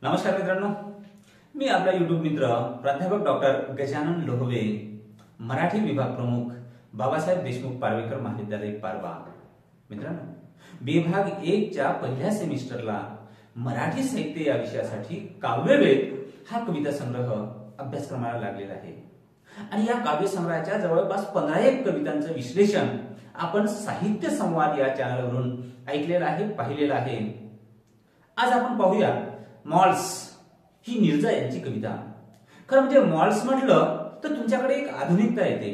नमस्कार मित्रांनो, मी आपला YouTube मित्र प्राध्यापक डॉक्टर गजानन लोहवे, मराठी विभाग प्रमुख बाबासाहेब देशमुख पार्वेकर महाविद्यालय पारवा. मित्रांनो, विभाग 1 च्या पहिल्या सेमिस्टरला मराठी साहित्य या विषयासाठी काव्यवेध हा कविता संग्रह अभ्यासक्रमाला लागलेला आहे आणि या काव्य संग्रहाच्या जवळपास 15 कवितांचं विश्लेषण आपण साहित्य संवाद या चॅनलवरून ऐकलेलं आहे, पाहिलेलं आहे. आज आपण पाहूया मॉल्स ही नीरजा यांची कविता. खरं म्हणजे मॉल्स म्हटलं तर तुमच्याकडे एक आधुनिकता येते.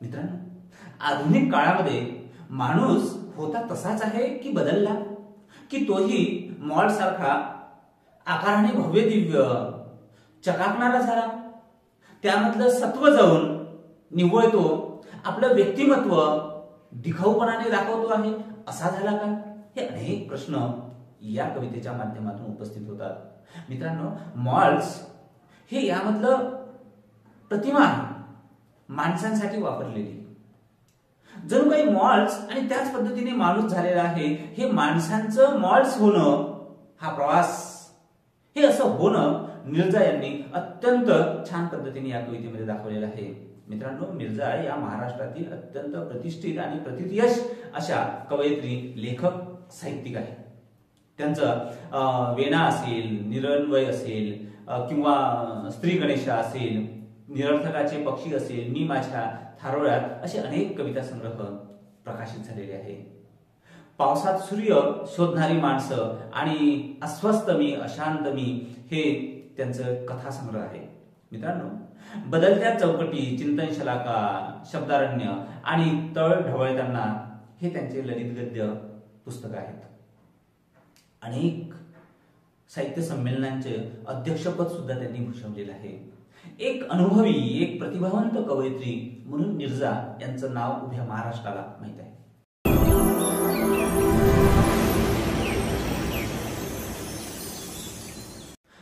मित्रांनो, आधुनिक काळामध्ये माणूस होता तसाच आहे की बदलला, की तोही मॉल सारखा आकाराने भव्य दिव्य चकाकणारा झाला, त्यामधलं सत्व जाऊन निवळतो, आपलं व्यक्तिमत्व दिखाऊपणाने दाखवतो आहे असा झाला का? हे अनेक प्रश्न या कवितेच्या माध्यमातून उपस्थित होतात. मित्रांनो, मॉल्स हे यामधलं प्रतिमा आहे माणसांसाठी वापरलेली. जणू काही मॉल्स आणि त्याच पद्धतीने माणूस झालेला आहे. हे माणसांचं मॉल्स होणं हा प्रवास, हे असं होणं नीरजा यांनी अत्यंत छान पद्धतीने या कवितेमध्ये दाखवलेलं आहे. मित्रांनो, नीरजा या महाराष्ट्रातील अत्यंत प्रतिष्ठित आणि प्रतियश अशा कवयित्री, लेखक, साहित्यिक आहेत. त्यांचं वेणा असेल, निरन्वय असेल किंवा स्त्री गणेशा असेल, निरर्थकाचे पक्षी असेल, मी माझ्या थारोळ्यात असे अनेक कविता संग्रह प्रकाशित झालेले आहे. पावसात सूर्य शोधणारी माणसं आणि अस्वस्थ मी, अशांत मी हे त्यांचं कथासंग्रह आहे. मित्रांनो, बदलत्या चौकटी, चिंतन शलाका, शब्दारण्य आणि तळ ढवळताना हे त्यांचे ललित गद्य पुस्तक आहेत. अनेक साहित्य संमेलनांचे अध्यक्षपद सुद्धा त्यांनी भूषवलेलं आहे. एक अनुभवी, एक प्रतिभावंत कवयित्री म्हणून नीरजा यांचं नाव उभ्या महाराष्ट्राला माहित आहे.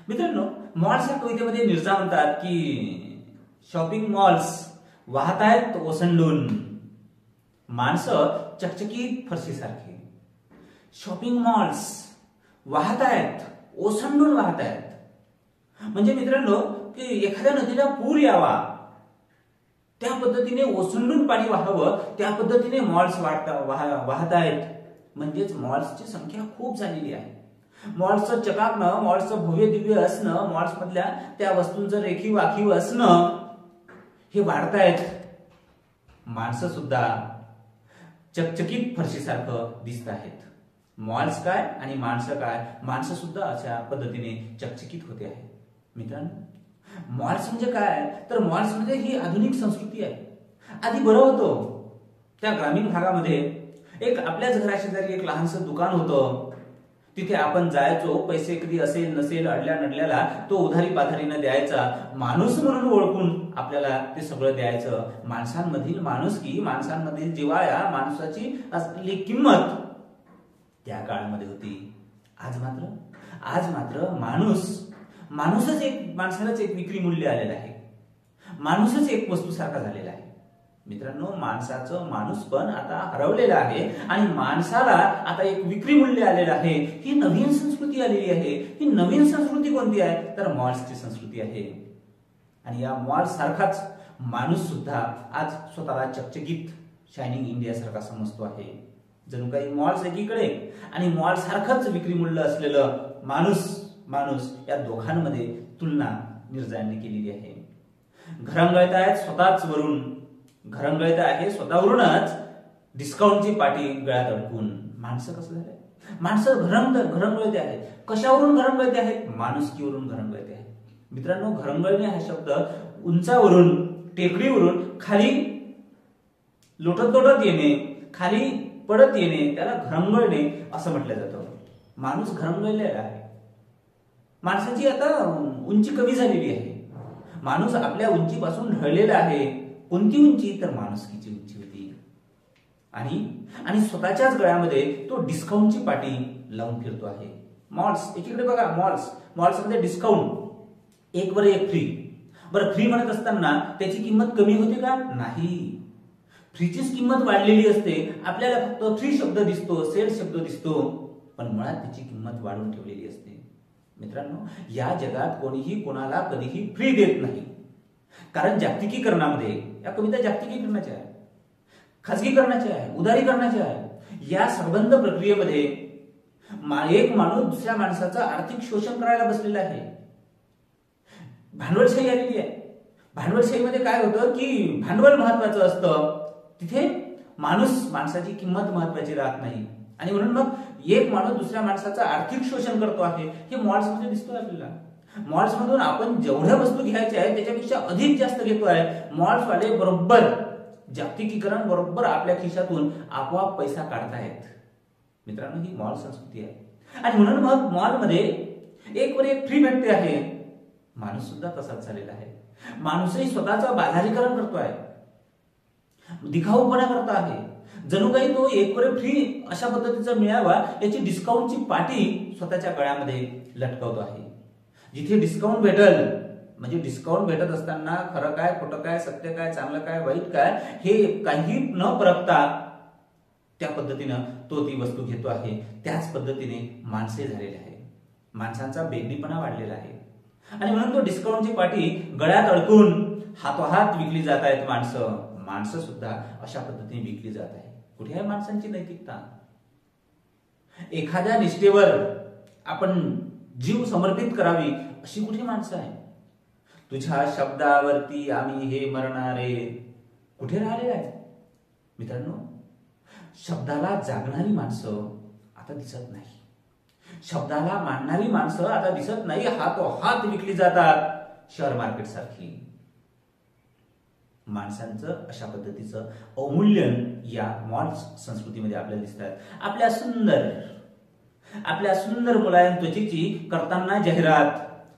मित्रांनो, मॉल्स या कवितेमध्ये नीरजा म्हणतात की शॉपिंग मॉल्स वाहत आहेत ओसंडून, माणसं चकचकीत फरशीसारखी. शॉपिंग मॉल्स वाहत आहेत, ओसंडून वाहत आहेत. म्हणजे मित्रांनो, की एखाद्या नदीला पूर यावा त्या पद्धतीने ओसंडून पाणी वाहावं, त्या पद्धतीने मॉल्स वाहत आहेत. म्हणजेच मॉल्सची संख्या खूप झालेली आहे. मॉल्सचं चकाकणं, मॉल्सचं भव्य दिव्य असणं, मॉल्स मधल्या त्या वस्तूंचं रेखीव आखीव असणं हे वाढतायत. माणसं सुद्धा चकचकीत फरशीसारखं दिसत आहेत. मॉल्स काय आणि माणसं काय, माणसं सुद्धा अशा पद्धतीने चकचकीत होते आहे. मित्रांनो, मॉल्स म्हणजे काय, तर मॉल्स म्हणजे ही आधुनिक संस्कृती आहे. आधी बरं होतं, त्या ग्रामीण भागामध्ये एक आपल्याच घराशेजारी एक लहानसं दुकान होतं. तिथे आपण जायचो, पैसे कधी असेल नसेल अडल्या नडल्याला तो उधारी पाधारीनं द्यायचा, माणूस म्हणून ओळखून आपल्याला ते सगळं द्यायचं. माणसांमधील माणुसकी, माणसांमधील जिव्हाळ्या, माणसाची असलेली किंमत त्या काळामध्ये होती. आज मात्र माणूसच एक, माणसालाच एक विक्री मूल्य आलेलं आहे. माणूसच एक वस्तू सारखा झालेला आहे. मित्रांनो, माणसाचं माणूस पण आता हरवलेलं आहे आणि माणसाला आता एक विक्री मूल्य आलेलं आहे. ही नवीन संस्कृती आलेली आहे. ही नवीन संस्कृती कोणती आहे, तर मॉल्सची संस्कृती आहे. आणि या मॉल सारखाच माणूस सुद्धा आज स्वतःला चकचकीत शायनिंग इंडिया सारखा समजतो आहे. जणू काही मॉल्स एकीकडे आणि मॉल सारखंच विक्री मूल्य असलेलं माणूस या दोघांमध्ये तुलना नीरजा यांनी केलेली आहे. घरंगळत आहेत स्वतःच वरून, घरंगळत आहे स्वतःवरूनच डिस्काउंटची पाटी गळ्यात अडकून. माणसं कसं झालंय, माणसं घरंगळते आहेत. कशावरून घरंगळते आहेत, माणुसकीवरून घरंगळते आहेत. मित्रांनो, घरंगळणे हा शब्द उंचावरून, टेकडीवरून खाली लोटत येणे, खाली पडत येणे, त्याला घरंगळणे असं म्हटलं जातं. माणूस घरंगळलेला आहे. माणसाची आता उंची कमी झालेली आहे. माणूस आपल्या उंचीपासून ढळलेला आहे. कोणती उंची, तर माणुसकीची उंची होती. आणि स्वतःच्याच गळ्यामध्ये तो डिस्काउंटची पाटी लावून फिरतो आहे. मॉल्स एकीकडे बघा, मॉल्समध्ये डिस्काउंट, 1 वर 1 फ्री. बरं, फ्री म्हणत असताना त्याची किंमत कमी होते का? नाही. फ्रीचीच किंमत वाढलेली असते. आपल्याला फक्त फ्री शब्द दिसतो, सेल शब्द दिसतो, पण मुळात त्याची किंमत वाढवून ठेवलेली असते. मित्रांनो, या जगात कोणीही कोणाला कधीही फ्री देत नाही. कारण जागतिकीकरणामध्ये, या कविता जागतिकीकरणाच्या आहे, खाजगीकरणाच्या आहे, उदारीकरणाच्या आहे. या संबंध प्रक्रियेमध्ये एक माणूस दुसऱ्या माणसाचं आर्थिक शोषण करायला बसलेला आहे. भांडवलशाही आलेली आहे. भांडवलशाहीमध्ये काय होतं की भांडवल महत्वाचं असतं, तिथे माणसाची किंमत महत्वाची राहत नाही. आणि म्हणून मग एक माणूस दुसऱ्या माणसाचं आर्थिक शोषण करतो आहे, हे मॉल्समध्ये दिसतोय आपल्याला. मॉल्समधून आपण जेवढ्या वस्तू घ्यायच्या आहेत त्याच्यापेक्षा अधिक जास्त घेतोय. मॉल्सवाले बरोबर जागतिकीकरण बरोबर आपल्या खिशातून आपोआप पैसा काढतायत. मित्रांनो, ही मॉल संस्कृती आहे. आणि म्हणून मग मॉलमध्ये एक वर एक फ्री भेटते आहे. माणूस सुद्धा तसाच झालेला आहे. माणूसही स्वतःचं बाजारीकरण करतोय, दिखाऊपणा करतो आहे. जणू काही तो एक वर फ्री अशा पद्धतीचा मिळावा याची डिस्काउंटची पाटी स्वतःच्या गळ्यामध्ये लटकवतो आहे. जिथे डिस्काउंट भेटल, म्हणजे डिस्काउंट भेटत असताना खरं काय, खोटं काय, सत्य काय, चांगलं काय, वाईट काय, हे काही न परखता त्या पद्धतीनं तो ती वस्तू घेतो आहे. त्याच पद्धतीने माणसे झालेले आहे. माणसांचा बेगडीपणा वाढलेला आहे. आणि म्हणून तो डिस्काउंटची पाटी गळ्यात अडकून हातोहात विकली जात आहेत. माणसं सुद्धा अशा पद्धतीने विकली जात आहे. कुठे आहे माणसांची नैतिकता? एखाद्या निष्ठेवर आपण जीव समर्पित करावी अशी कुठे माणसं आहे? तुझ्या शब्दावरती आम्ही हे मरणारे कुठे राहिले आहे? मित्रांनो, शब्दाला जागणारी माणसं आता दिसत नाही. शब्दाला मानणारी माणसं आता दिसत नाही. हातोहात विकली जातात शेअर मार्केट सारखी. माणसांचं अशा पद्धतीचं अवमूल्यन या मॉल संस्कृतीमध्ये आपल्याला दिसतात. आपल्या सुंदर मुलायम त्वचेची करताना जाहिरात,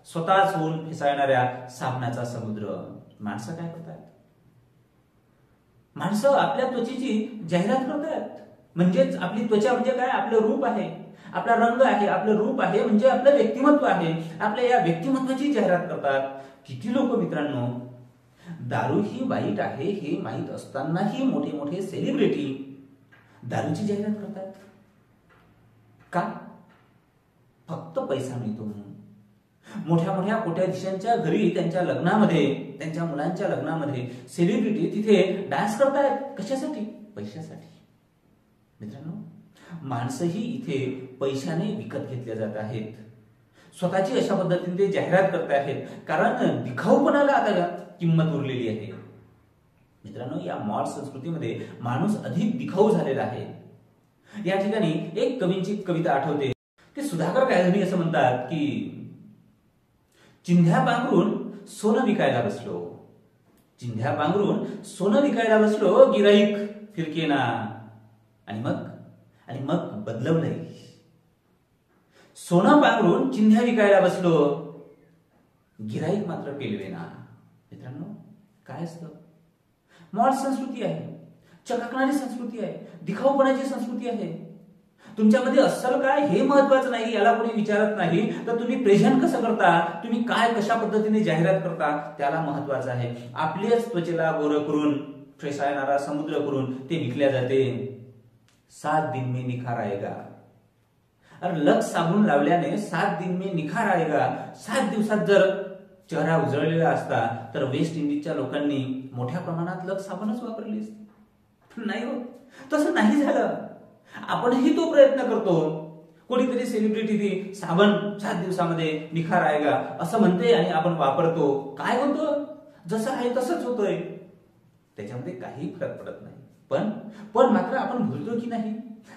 स्वतःच होऊन फेसाळणाऱ्या साबणाचा समुद्र. माणसं काय करतात? माणसं आपल्या त्वचेची जाहिरात करतात. म्हणजेच आपली त्वचा म्हणजे काय? आपलं रूप आहे, आपला रंग आहे, आपलं रूप आहे, म्हणजे आपलं व्यक्तिमत्व आहे. आपल्या या व्यक्तिमत्वाची जाहिरात करतात. किती लोक मित्रांनो, दारू ही वाईट आहे हे माहीत असतानाही मोठे मोठे सेलिब्रिटी दारूची जाहिरात करतात. का? फक्त पैसा मिळतो म्हणून. मोठ्या मोठ्या कोट्याधीशांच्या घरी त्यांच्या लग्नामध्ये, त्यांच्या मुलांच्या लग्नामध्ये सेलिब्रिटी तिथे डान्स करतायत. कशासाठी? पैशासाठी. मित्रांनो, माणसंही इथे पैशाने विकत घेतले जात आहेत. स्वतःची अशा पद्धतीने ते जाहिरात करत आहेत. कारण दिखाऊपणाला आता किंमत उरलेली आहे. मित्रांनो, या मॉल संस्कृतीमध्ये माणूस अधिक दिखाऊ झालेला आहे. या ठिकाणी एक कवींची कविता आठवते. ते सुधाकर कायधनी असं म्हणतात की चिंध्या पांघरून सोनं विकायला बसलो, चिंध्या पांघरून सोनं विकायला बसलो, गिराईक फिरकेना. आणि मग बदलवलंय. सोनं पांघरून चिंध्या विकायला बसलो, गिराईक मात्र पेलवेना. मित्रांनो, काय असतं? मॉल संस्कृती आहे, चकाकणारी संस्कृती आहे, दिखाऊपणाची संस्कृती आहे. तुमच्यामध्ये अस्सल काय हे महत्वाचं नाही, याला कोणी विचारत नाही. तर तुम्ही प्रेझेंट कसं करता, तुम्ही काय कशा पद्धतीने जाहिरात करता, त्याला महत्वाचं आहे. आपल्याच त्वचेला गोरं करून, फेसाळणारा समुद्र करून ते विकल्या जाते. 7 दिन में निखार आएगा. अरे लक्स साबण लावल्याने 7 दिन में निखार आएगा. 7 दिवसात जर चेहरा उजळलेला असता तर वेस्ट इंडिजच्या लोकांनी मोठ्या प्रमाणात लक्स साबणच वापरली असती. नाही हो, तसं नाही झालं. आपणही तो प्रयत्न करतो. कोणीतरी सेलिब्रिटी ती साबण 7 दिवसामध्ये निखार आएगा असं म्हणते आणि आपण वापरतो. काय होतं? जसं आहे तसंच होतंय. त्याच्यामध्ये काही फरक पडत नाही. पण मात्र आपण भूलतो की नाही,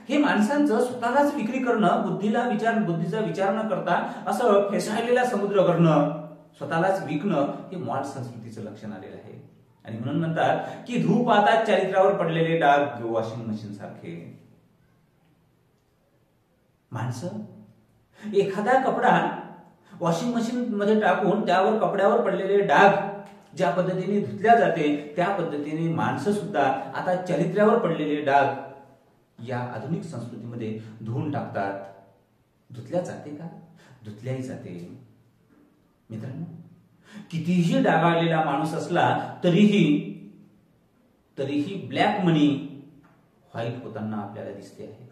हे माणसांचं स्वतःलाच विक्री करणं, बुद्धीचा विचार न करता असं फेसाळलेला समुद्र करणं, स्वतःलाच विकणं, हे मॉल संस्कृतीचं लक्षण आलेलं आहे. आणि म्हणून म्हणतात की धूप आता चारित्र्यावर पडलेले डाग वॉशिंग मशीन सारखे. माणसं एखादा कपडा वॉशिंग मशीन मध्ये टाकून त्यावर कपड्यावर पडलेले डाग ज्या पद्धतीने धुतल्या जाते, त्या पद्धतीने माणसं सुद्धा आता चारित्र्यावर पडलेले डाग या आधुनिक संस्कृतीमध्ये धुवून टाकतात. धुतल्या जाते का? धुतल्याही जाते. मित्रांनो, कितीही डागाळलेला माणूस असला तरीही ब्लॅक मनी व्हाईट होताना आपल्याला दिसते आहे.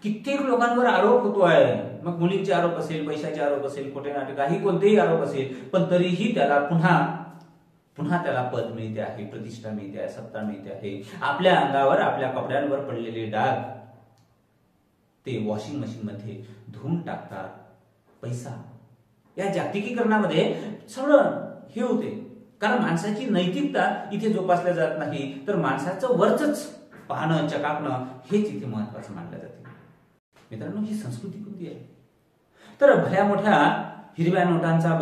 कित्येक लोकांवर आरोप होतो आहे, मग मुलींचे आरोप असेल, पैशाचे आरोप असेल, खोटे नाटे, काही कोणतेही आरोप असेल, पण तरीही त्याला पुन्हा त्याला पद मिळते आहे, प्रतिष्ठा मिळते आहे, सत्ता मिळते आहे. आपल्या अंगावर, आपल्या कपड्यांवर पडलेले डाग ते वॉशिंग मशीन मध्ये धुवून टाकतात. पैसा या जागतिकीकरणामध्ये सगळं हे होते, कारण माणसाची नैतिकता इथे जोपासल्या जात नाही, तर माणसाचं वरच पाहणं, चकाकणं हेच इथे महत्वाचं मानलं जाते. मित्रांनो, ही संस्कृती कोणती आहे? तर भल्या मोठ्या हिरव्या नोटांचा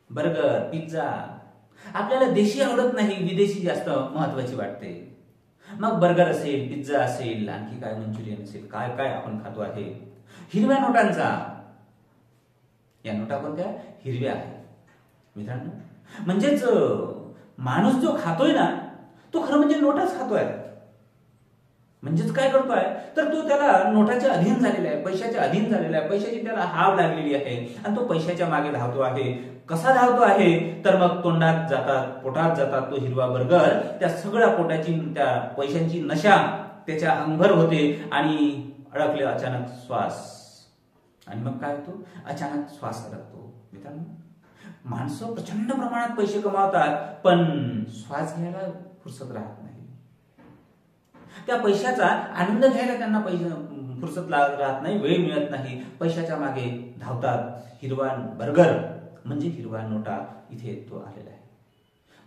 बर्गर, पिझ्झा. आपल्याला देशी आवडत नाही, विदेशी जास्त महत्वाची वाटते. मग बर्गर असेल, पिझ्झा असेल, आणखी काय मंचुरियन असेल, काय काय आपण खातो आहे हिरव्या नोटांचा. या नोटा कोणत्या? हिरव्या आहेत मित्रांनो. म्हणजेच माणूस जो खातोय ना, तो खरं म्हणजे नोटाच खातोय. म्हणजेच काय करतोय, तर तो त्याला नोटाच्या अधीन झालेला आहे, पैशाच्या अधीन झालेला आहे, पैशाची त्याला हाव लागलेली आहे आणि तो पैशाच्या मागे धावतो आहे. कसा धावतो आहे, तर मग तोंडात जातात, पोटात जातात तो हिरवा बर्गर, त्या सगळ्या पोटाची, त्या पैशांची नशा त्याच्या अंगभर होते आणि अडकले अचानक श्वास, आणि मग काय होतो, अचानक श्वास अडकतो. मित्रांनो, माणसं प्रचंड प्रमाणात पैसे कमावतात, पण श्वास घ्यायला फुरसत राहत नाही. त्या पैशाचा आनंद घ्यायला त्यांना फुरसत राहत नाही, वेळ मिळत नाही, पैशाच्या मागे धावतात. हिरवा बर्गर म्हणजे हिरवा नोटा इथे तो आलेला आहे.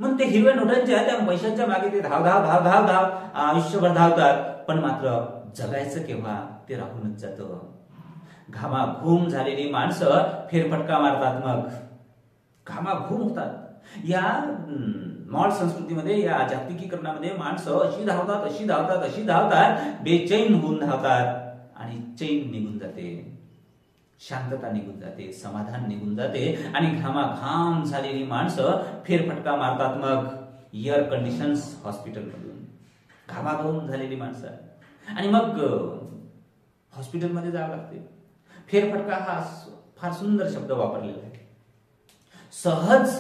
मग ते हिरव्या नोटांच्या, त्या पैशांच्या मागे ते धाव आयुष्यभर धावतात, पण मात्र जगायचं केव्हा ते राहूनच जातं. घामाघूम झालेली माणसं फेरफटका मारतात, मग घामाघूम होतात. या मॉड संस्कृतीमध्ये, या जागतिकीकरणामध्ये माणसं अशी धावतात, बेचैन होऊन धावतात, आणि चैन निघून जाते, शांतता निघून जाते, समाधान निघून जाते, आणि घामाघाम झालेली माणसं फेरफटका मारतात मग एअर कंडिशन्स हॉस्पिटलमधून. घामाघाम झालेली माणसं, आणि मग हॉस्पिटलमध्ये जावं लागते. फेरफटका हा फार सुंदर शब्द वापरलेला आहे. सहज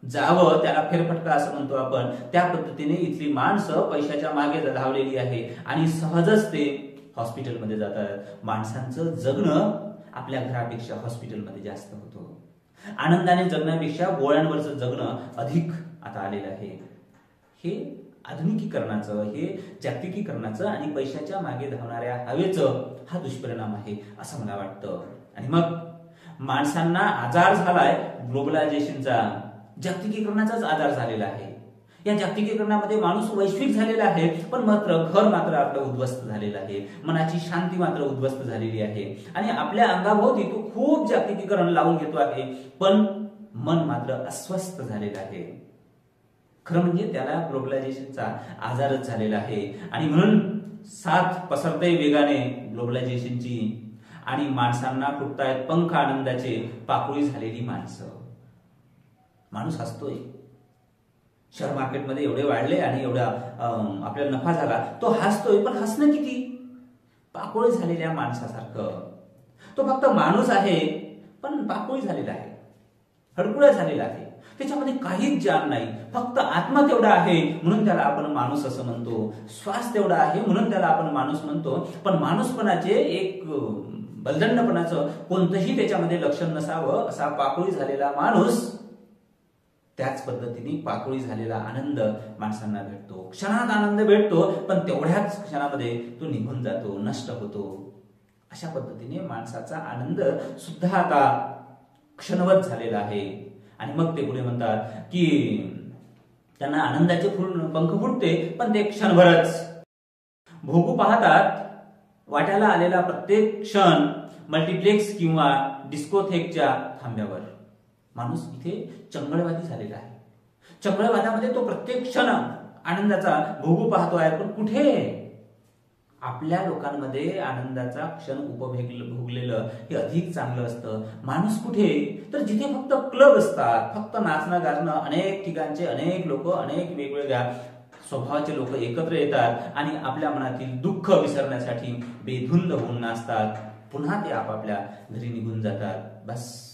जावं, त्याला फेरफटका असं म्हणतो आपण. त्या पद्धतीने इथली माणसं पैशाच्या मागे धावलेली आहे आणि सहजच ते हॉस्पिटलमध्ये जातात. माणसांचं जगणं आपल्या घरापेक्षा हॉस्पिटलमध्ये जास्त होतं. आनंदाने जगण्यापेक्षा गोळ्यांवरचं जगणं अधिक आता आलेलं आहे. हे आधुनिकीकरणाचं, हे जागतिकीकरणाचं आणि पैशाच्या मागे धावणाऱ्या हवेचं हा दुष्परिणाम आहे असं मला वाटतं. आणि मग माणसांना आजार झालाय ग्लोबलायझेशनचा, जागतिकीकरणाचाच आजार झालेला आहे. या जागतिकीकरणामध्ये माणूस वैश्विक झालेला आहे, पण घर मात्र आपलं उद्ध्वस्त झालेलं आहे, मनाची शांती मात्र उद्ध्वस्त झालेली आहे, आणि आपल्या अंगाभोवती तो खूप जागतिकीकरण लावून घेतो आहे, पण मन मात्र अस्वस्थ झालेलं आहे. खरं म्हणजे त्याला ग्लोबलायझेशनचा आजारच झालेला आहे. आणि म्हणून साथ पसरते वेगाने ग्लोबलायझेशनची, आणि माणसांना फुटतायत पंख आनंदाचे, पाकोळी झालेली माणसं. माणूस हसतोय, शेअर मार्केटमध्ये एवढे वाढले आणि एवढा आपल्याला नफा झाला, तो हसतोय, पण हसणं किती? पाकोळी झालेल्या माणसासारखं. तो फक्त माणूस आहे, पण पाकोळी झालेला आहे, हडकुळा झालेला आहे, त्याच्यामध्ये काहीच जान नाही. फक्त आत्मा तेवढा आहे म्हणून त्याला आपण माणूस असं म्हणतो, श्वास तेवढा आहे म्हणून त्याला आपण माणूस म्हणतो. पण माणूसपणाचे, एक बलदंडपणाचं कोणतंही त्याच्यामध्ये लक्षण नसावं असा पाकोळी झालेला माणूस, त्याच पद्धतीने पाकोळी झालेला आनंद माणसांना भेटतो. क्षणात आनंद भेटतो, पण तेवढ्याच क्षणामध्ये तो निघून जातो, नष्ट होतो. अशा पद्धतीने माणसाचा आनंद सुद्धा आता क्षणवत झालेला आहे. आणि मग ते पुढे म्हणतात की त्यांना आनंदाचे पंख फुटते, पण ते क्षणभरच. भोगू पाहतात वाट्याला आलेला प्रत्येक क्षण मल्टिप्लेक्स किंवा डिस्कोथेकच्या थांब्यावर. माणूस इथे चंगळवादी झालेला आहे. चंगळवादामध्ये तो प्रत्येक क्षण आनंदाचा भोगू पाहतो आहे, पण कुठे? आपल्या लोकांमध्ये आनंदाचा क्षण भोगलेलं हे अधिक चांगलं असतं. माणूस कुठे? तर जिथे फक्त क्लब असतात, फक्त नाचणं गाजणं, अनेक ठिकाणचे अनेक लोक, अनेक वेगवेगळ्या स्वभावाचे लोक एकत्र येतात आणि आपल्या मनातील दुःख विसरण्यासाठी बेधुंद होऊन नाचतात. पुन्हा ते आपापल्या घरी निघून जातात. बस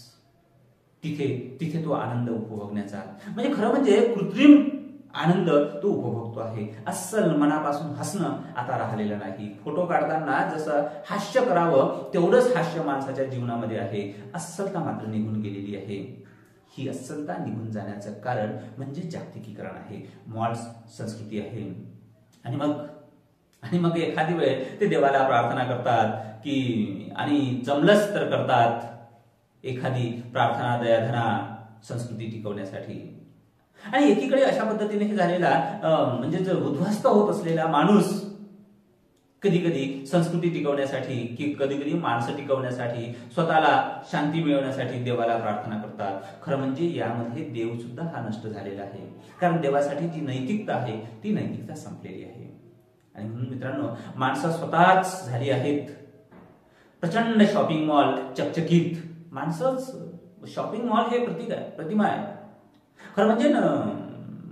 तिथे तो आनंद उपभोगण्याचा, म्हणजे खरं म्हणजे कृत्रिम आनंद तो उपभोगतो आहे. अस्सल मनापासून हसणं आता राहिलेलं नाही. फोटो काढताना जसं हास्य करावं तेवढंच हास्य माणसाच्या जीवनामध्ये आहे. अस्सलता मात्र निघून गेलेली आहे. ही अस्सलता निघून जाण्याचं कारण म्हणजे जागतिकीकरण आहे, मॉल्स संस्कृती आहे. आणि मग एखादी वेळ ते देवाला प्रार्थना करतात की आणि जमलंच तर करतात एखादी प्रार्थना दयाधना संस्कृती टिकवण्यासाठी. आणि एकीकडे अशा पद्धतीने हे झालेला म्हणजे जर उद्ध्वस्त होत असलेला माणूस कधी कधी संस्कृती टिकवण्यासाठी की कधी कधी माणसं टिकवण्यासाठी स्वतःला शांती मिळवण्यासाठी देवाला प्रार्थना करतात. खरं म्हणजे यामध्ये देव सुद्धा हा नष्ट झालेला आहे, कारण देवासाठी जी नैतिकता आहे ती नैतिकता संपलेली आहे. आणि म्हणून मित्रांनो, माणसं स्वतःच झाली आहेत प्रचंड शॉपिंग मॉल चकचकीत. माणसंच शॉपिंग मॉल हे प्रतीक आहे, प्रतिमा आहे. खरं म्हणजे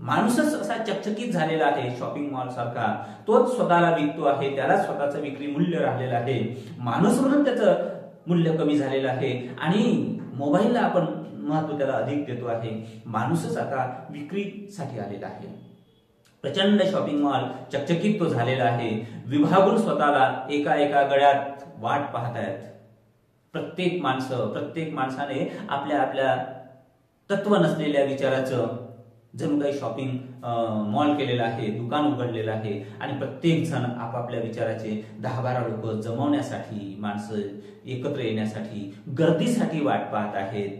माणूसच असा चकचकीत झालेला आहे शॉपिंग मॉल सारखा. तोच स्वतःला विकतो आहे, त्याला स्वतःचं विक्री मूल्य राहिलेलं आहे. माणूस म्हणून त्याचं मूल्य कमी झालेलं आहे आणि मोबाईलला आपण महत्व त्याला अधिक देतो आहे. माणूसच आता विक्रीसाठी आलेला आहे. प्रचंड शॉपिंग मॉल चकचकीत तो झालेला आहे. विभागून स्वतःला एका एका गळ्यात वाट पाहत आहेत. प्रत्येक माणसाने आपल्या आपल्या तत्व नसलेल्या विचाराचं जणू काही शॉपिंग मॉल केलेला आहे, दुकान उघडलेलं आहे. आणि प्रत्येक जण आपापल्या विचाराचे 10-12 लोक जमवण्यासाठी, माणसं एकत्र येण्यासाठी, गर्दीसाठी वाट पाहत आहेत.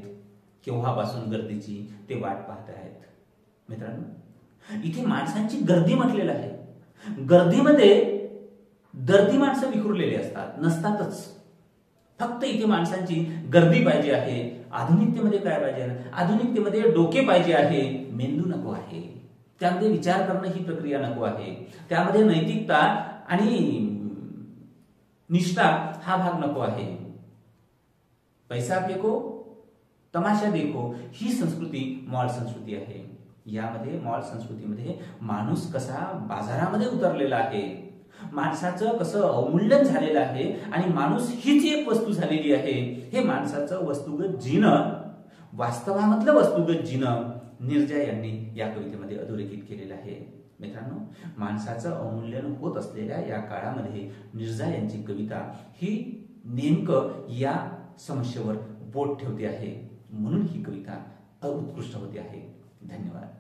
केव्हापासून गर्दीची ते वाट पाहत आहेत. मित्रांनो, इथे माणसांची गर्दी म्हटलेलं आहे. गर्दीमध्ये दर्दी माणसं विखुरलेली नसतातच. फक्त इथे माणसांची गर्दी पाहिजे आहे. आधुनिकतेमध्ये काय पाहिजे? आधुनिकतेमध्ये डोके पाहिजे आहे, मेंदू नको आहे. त्यामध्ये विचार करणं ही प्रक्रिया नको आहे. त्यामध्ये नैतिकता आणि निष्ठा हा भाग नको आहे. पैसा फेको तमाशा देखो ही संस्कृती मॉल संस्कृती आहे. यामध्ये मॉल संस्कृतीमध्ये माणूस कसा बाजारामध्ये उतरलेला आहे, माणसाचं कसं अवमूल्यन झालेलं आहे आणि माणूस हीच एक वस्तू झालेली आहे. हे माणसाचं वस्तुगत जीणं, वास्तवामधलं वस्तुगत जीणं निर्जा यांनी या कवितेमध्ये अधोरेखित केलेलं आहे. मित्रांनो, माणसाचं अवमूल्यन होत असलेल्या या काळामध्ये निर्जा यांची कविता ही नेमकं या समस्येवर बोट ठेवते आहे. म्हणून ही कविता उत्कृष्ट होते आहे. धन्यवाद.